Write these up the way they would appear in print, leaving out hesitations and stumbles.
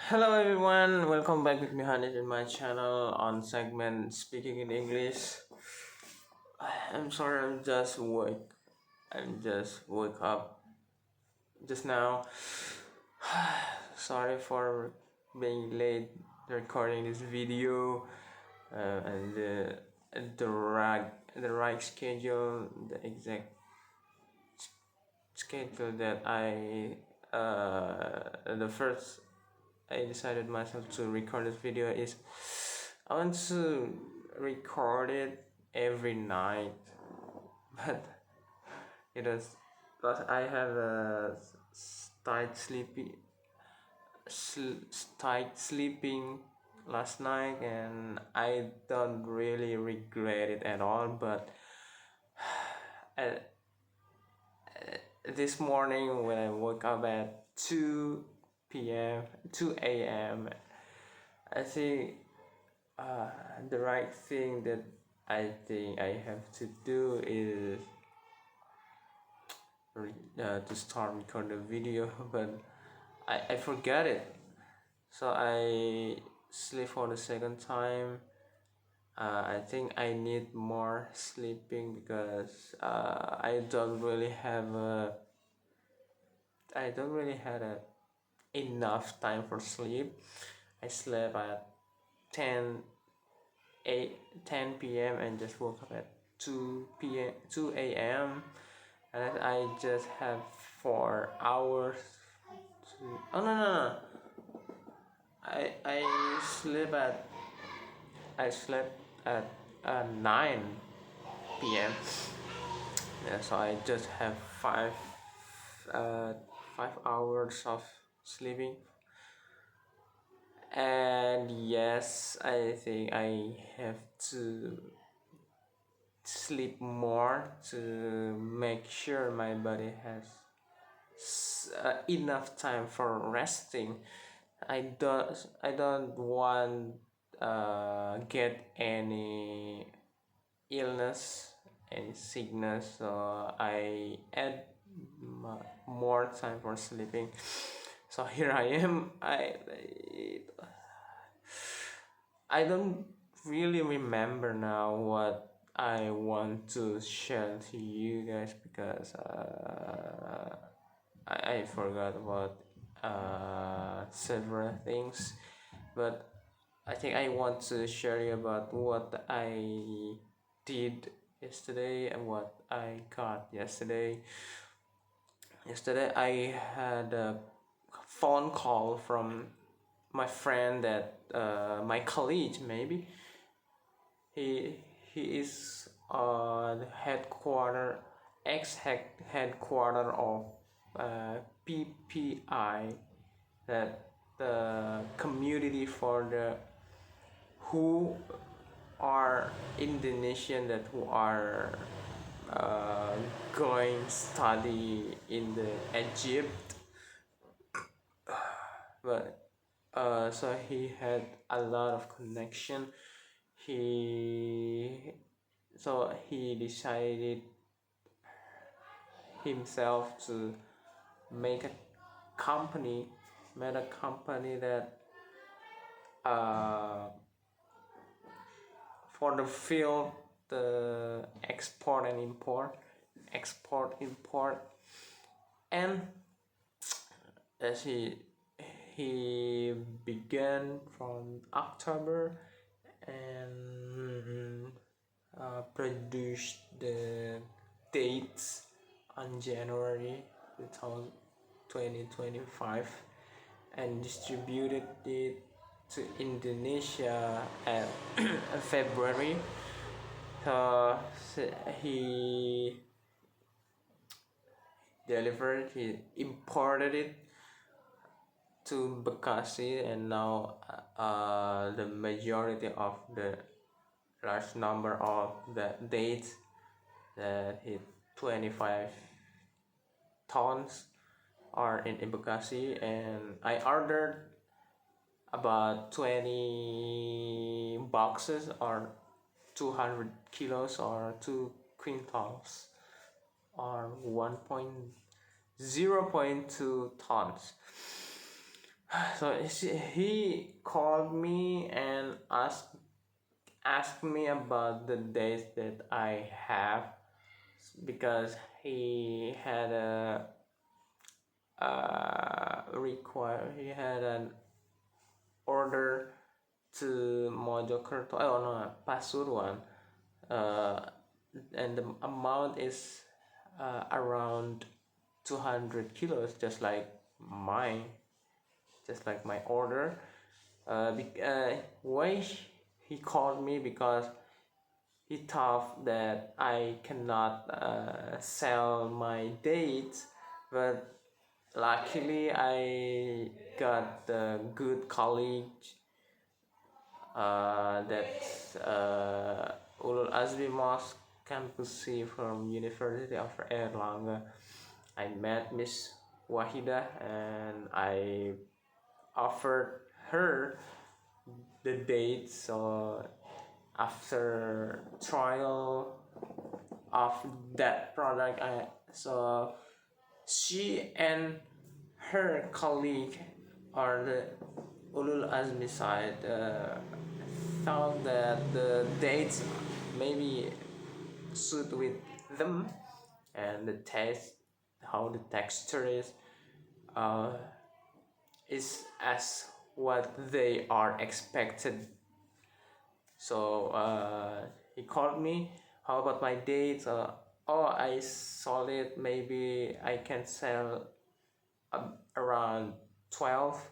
Hello everyone, welcome back with me Hanif in my channel on segment Speaking in English. I'm sorry, I'm just woke up just now. Sorry for being late recording this video and the right schedule, the exact schedule that the first I decided myself to record this video is I want to record it every night, but it is but I have a tight tight sleeping last night, and I don't really regret it at all. But uh, this morning when I woke up at 2 p.m., 2 a.m., I think the right thing that I think I have to do is to start record the video, but I forgot it. So I sleep for the second time. I think I need more sleeping because I don't really have enough time for sleep. I slept at 10 10 p.m. and just woke up at 2 a.m. and I just have 4 hours to, oh no, I sleep at I slept at 9 p.m. Yeah, so I just have 5 hours of sleeping. And yes, I think I have to sleep more to make sure my body has enough time for resting. I don't want get any illness, any sickness, so I add more time for sleeping. So here I am. I don't really remember now what I want to share to you guys because I forgot about several things, but I think I want to share you about what I did yesterday and what I got yesterday. Yesterday I had a phone call from my friend that my colleague maybe he he is the headquarter of PPI, that the community for the who are Indonesian that who are uh, going study in the Egypt. But so he had a lot of connection. He so he decided himself to make a company made a company that uh, for the field, the export import, and as he began from October and produced the dates on January 2025 and distributed it to Indonesia at February. So he he imported it to Bekasi, and now the majority of the large number of the dates that hit 25 tons are in Bekasi, and I ordered about 20 boxes or 200 kilos or 2 quintals or 1.0.2 tons. So he called me and asked me about the days that I have, because he had he had an order to Mojokerto, oh no, Pasuruan, uh, and the amount is around 200 kilos, mine, just like my order. Why he called me? Because he thought that I cannot sell my dates, but luckily I got a good colleague, that's Ulul Azmi Mosque Campus C from University of Erlangen. I met Miss Wahida and I offered her the date. So after trial of that product, so she and her colleague, or the Ulul Azmi side, thought that the dates maybe suit with them, and the taste, how the texture uh, is as what they are expected. So he called me. How about my dates? Oh, I sold it. Maybe I can sell around 12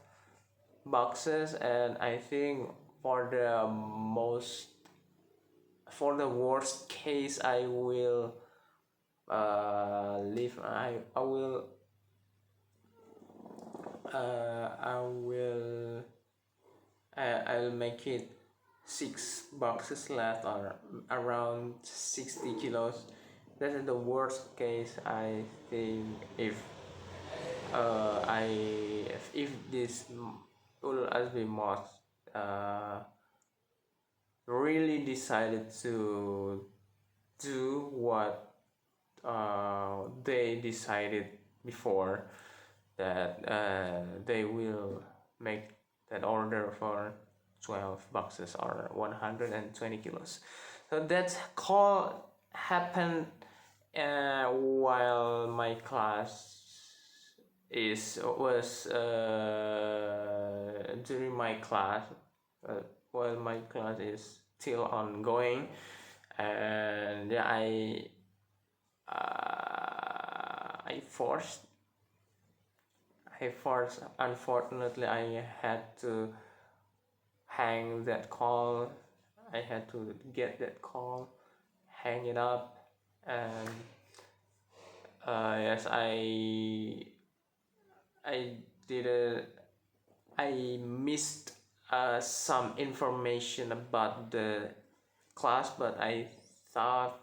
boxes, and I think for the most, for the worst case, I will leave. I will I'll make it 6 boxes left, or around 60 kilos. That is the worst case, I think. If this Ulul Azmi Mosque really decided to do what they decided before, that they will make that order for 12 boxes or 120 kilos. So that call happened while my class is was during my class, while my class is still ongoing. And yeah, I forced, unfortunately, I had to hang that call. I had to get that call, hang it up, and yes, I did a, I missed some information about the class, but I thought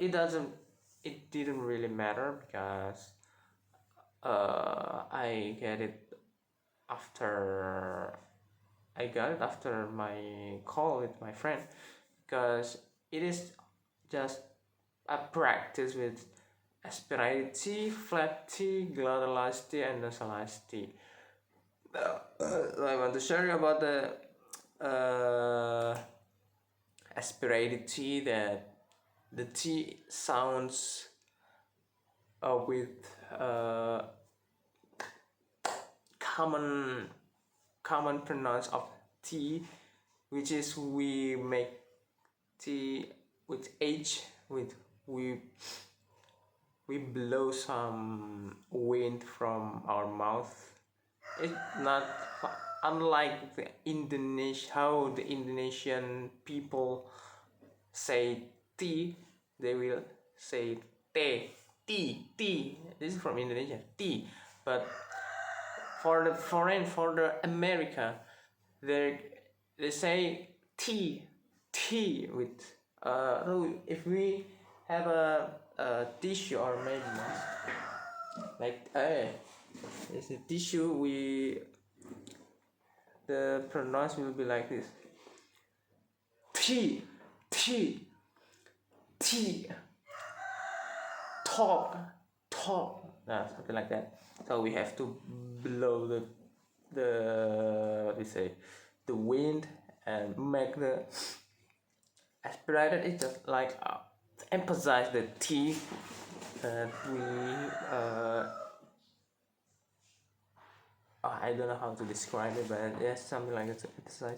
it didn't really matter, because I get it after I got it after my call with my friend, because it is just a practice with aspirated T, flat T, glottalized T, and nasalized T. I want to share you about the aspirated T, that the T sounds with common pronounce of T, which is we make T with H, with we blow some wind from our mouth. It's not unlike the Indonesian, how the Indonesian people say T, they will say te, T. This is from Indonesia, T. But for the foreign, for the America, they say T with if we have a tissue, or maybe like it's a tissue, the pronounce will be like this: T T T, talk, something like that. So we have to blow the what we say, the wind, and make the aspirated. It's just like emphasize the T that we I don't know how to describe it, but yes, something like that, to emphasize,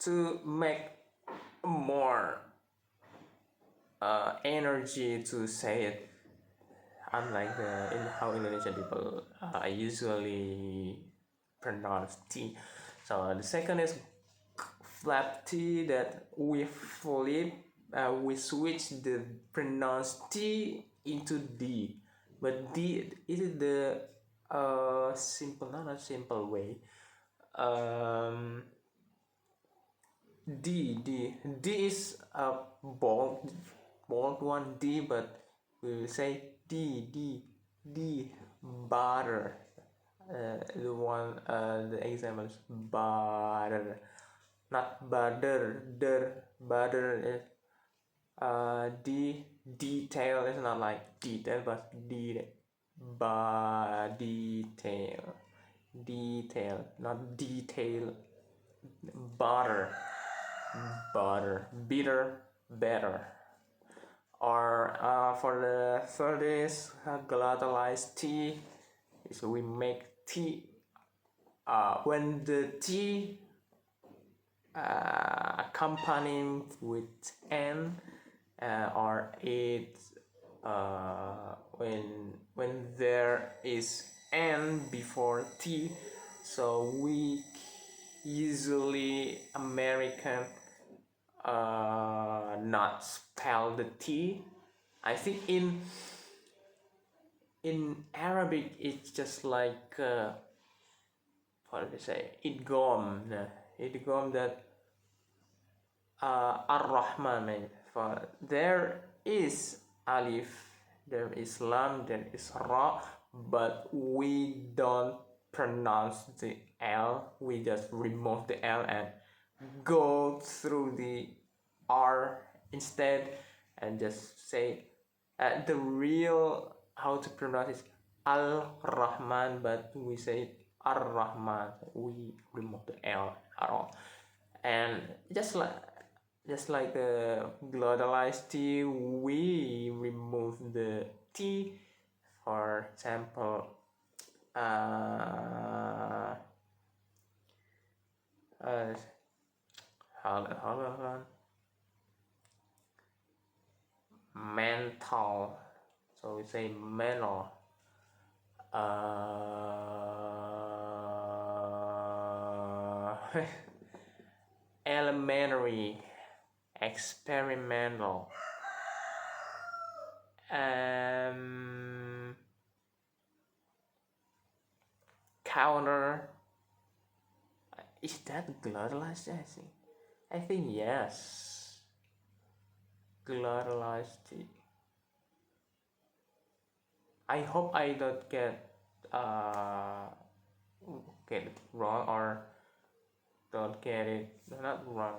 to make more energy to say it, unlike in how Indonesian people usually pronounce T. So the second is flap T, that we flip, we switch the pronounced T into D, but D is the simple, not a simple way. D is a bold one, D, but we will say D, butter. The example is butter, not butter, butter is detail is not like detail, but detail, not detail, butter, bitter, better. Or for the third is glottalized T, so we make T when the T accompanying with N, or it when there is N before T, so we usually American not spell the T. I think in Arabic it's just like what do they say, idgham, that ar-Rahman, for there is alif, there is lam, there is ra, but we don't pronounce the L, we just remove the L and go through the R instead, and just say the real how to pronounce is Al-Rahman, but we say Ar-Rahman, we remove the L at all. And just like the glottalized T, we remove the T. For example, hold on. Mental, so we say mental. Elementary, experimental, counter. Is that glottalized? I think yes. Glottalized. I hope I don't get it wrong, or don't get it not wrong,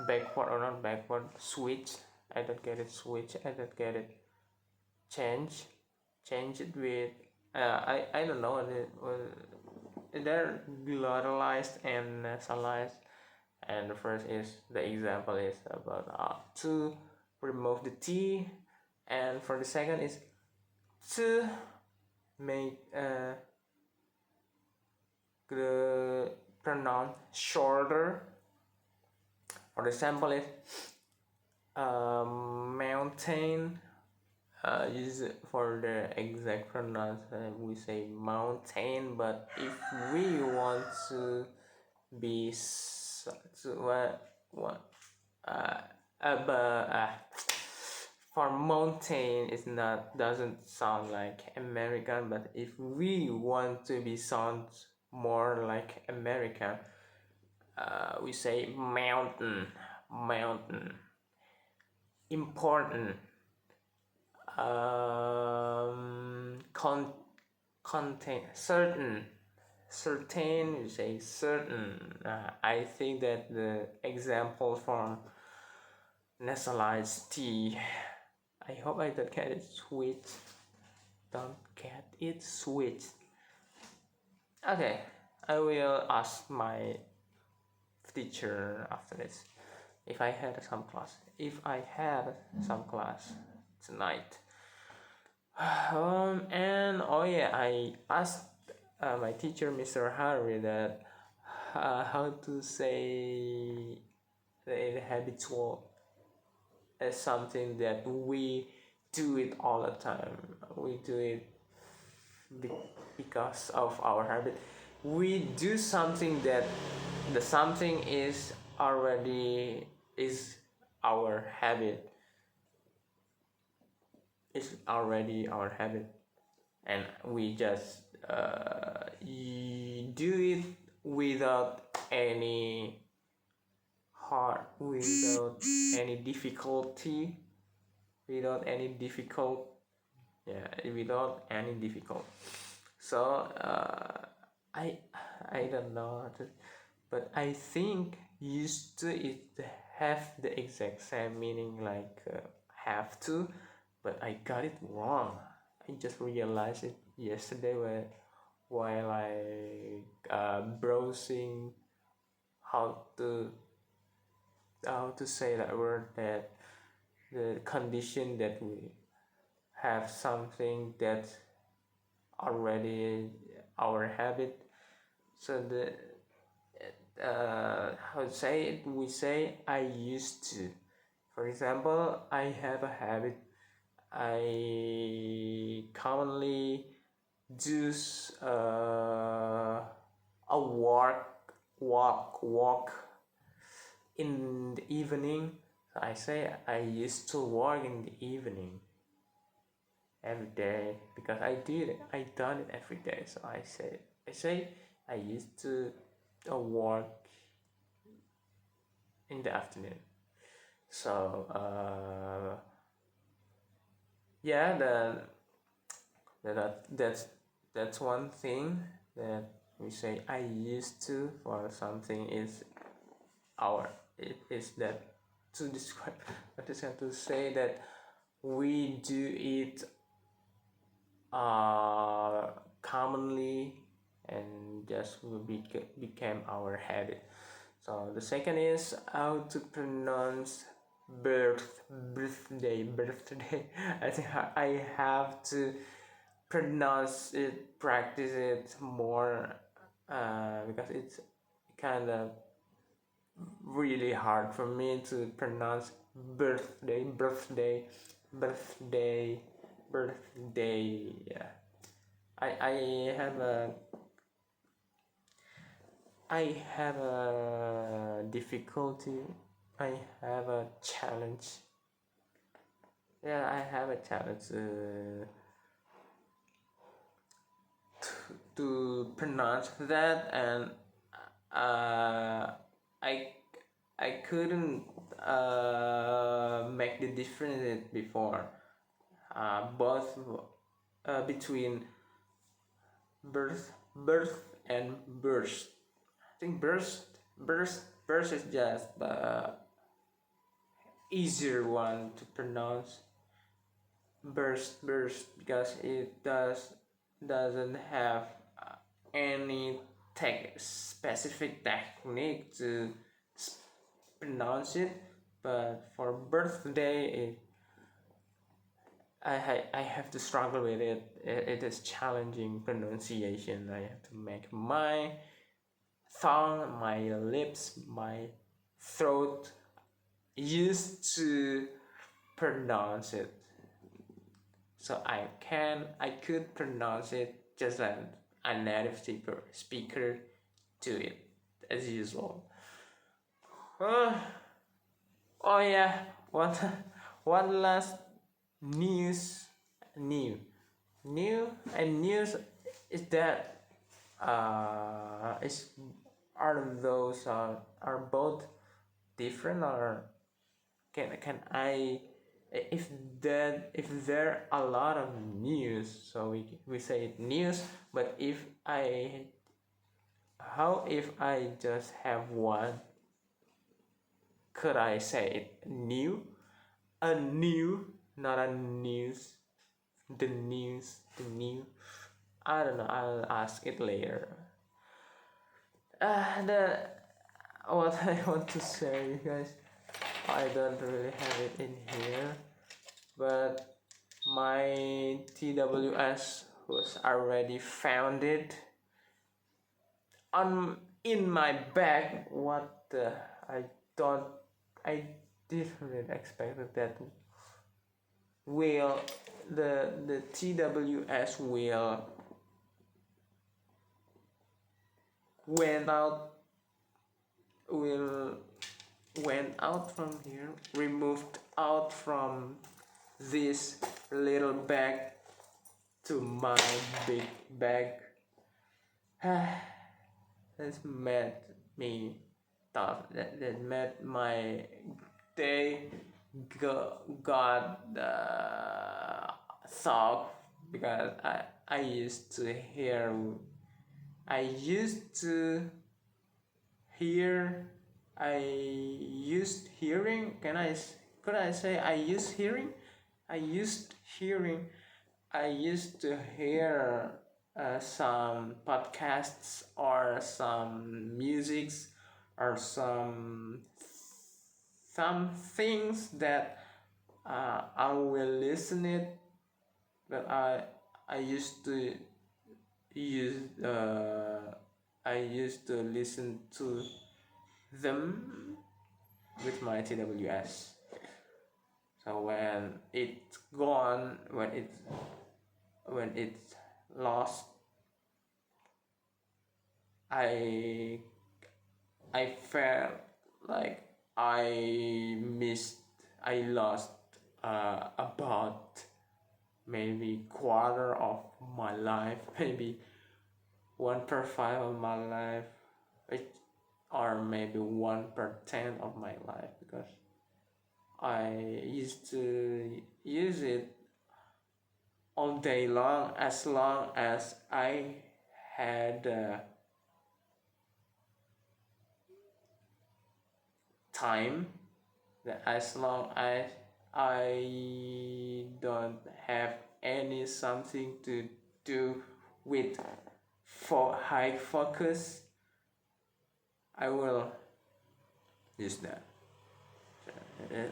backward or not backward, switch. I don't get it switch. I don't get it change it with I don't know, they're glottalized and nasalized. And the first is the example is about to remove the T, and for the second is to make the pronoun shorter. For the example is mountain. Use for the exact pronoun, we say mountain, but if we want to be for mountain, it's not, doesn't sound like American, but if we want to be sound more like American, we say mountain. Important, contain, certain, you say certain. I think that the example from nasalized T, I hope I don't get it sweet. don't get it switched. Okay, I will ask my teacher after this if I had some class. If I had some class tonight. And oh yeah, I asked my teacher, Mr. Harry, that how to say the habitual as something that we do it all the time. We do it because of our habit. We do something that the something is already is our habit. Is already our habit, and we just do it without any without any difficulty, without any difficult, yeah, without any difficult. So I I don't know, but I think used to it have the exact same meaning like have to, but I got it wrong. I just realized it yesterday while I browsing how to say that word, that the condition that we have something that already our habit. So the how to say it, we say I used to. For example, I have a habit. I commonly do a walk in the evening. So I say I used to walk in the evening every day because I done it every day. So I say I used to walk in the afternoon. So yeah, that's one thing that we say I used to for something is our, it is that to describe, but it's to say that we do it commonly and just became our habit. So the second is how to pronounce birthday. I think I have to pronounce it, practice it more, because it's kind of really hard for me to pronounce birthday. Yeah, I have a difficulty. I have a challenge. Yeah, I have a challenge to pronounce that, and I couldn't make the difference before, both between birth and burst. I think burst is just the easier one to pronounce. Burst because it doesn't have any specific technique to pronounce it, but for birthday I have to struggle with it. It is challenging pronunciation. I have to make my tongue, my lips, my throat used to pronounce it. So I could pronounce it just like a native speaker do it as usual. Oh yeah, one last news is that is are those are both different, or can I, if there are a lot of news, so we say news, but if I just have one, could I say it new, a new, not a news, the new. I don't know. I'll ask it later. The what I want to say, you guys. I don't really have it in here, but my TWS was already found it on in my bag. What the? I don't. I didn't expect that will the TWS will went out will went out from here, removed out from this little bag to my big bag. That's made me tough. That made my day got soft because I used to hear I used to hear I used hearing. Could I say I used hearing? I used hearing. I used to hear some podcasts or some musics or some things that I will listen it, but I used to use I used to listen to them with my TWS. So when it's gone, when it's lost, I felt like I lost about maybe quarter of my life, maybe 1/5 of my life, or maybe 1/10 of my life, because I used to use it all day long as I had time, that as long as I don't have any something to do with for high focus, I will use that.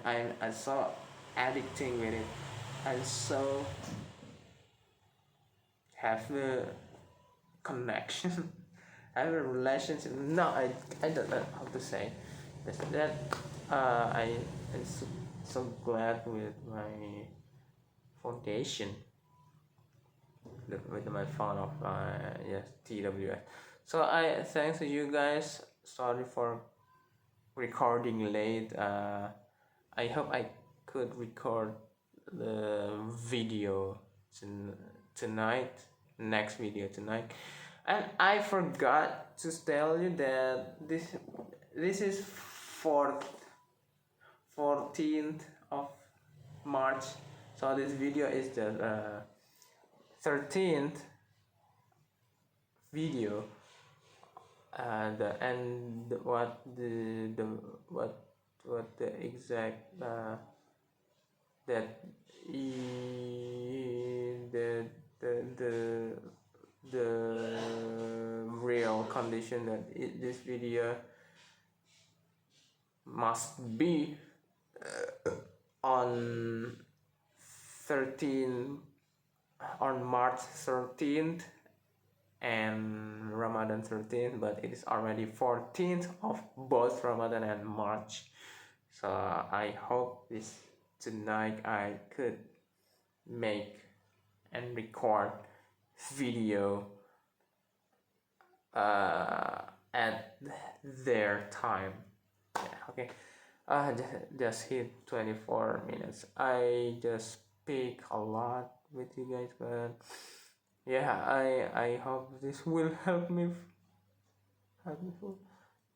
I'm so addicting with it. I so have a connection. I have a relationship. No, I don't know how to say that. I'm so glad with my foundation, with my phone of yes, TWS. So I thanks to you guys. Sorry for recording late. I hope I could record the video tonight, next video tonight. And I forgot to tell you that this is 14th of March, so this video is the 13th video. And what the exact that the real condition that this video must be on 13 on March 13th and Ramadan 13th, but it is already 14th of both Ramadan and March. So I hope this tonight I could make and record video at their time. Yeah, okay. Just hit 24 minutes. I just speak a lot with you guys, but yeah, I hope this will help me.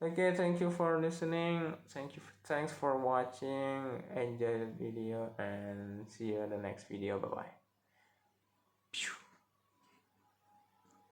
Okay, thank you for listening. Thanks for watching. Enjoy the video and see you in the next video. Bye bye.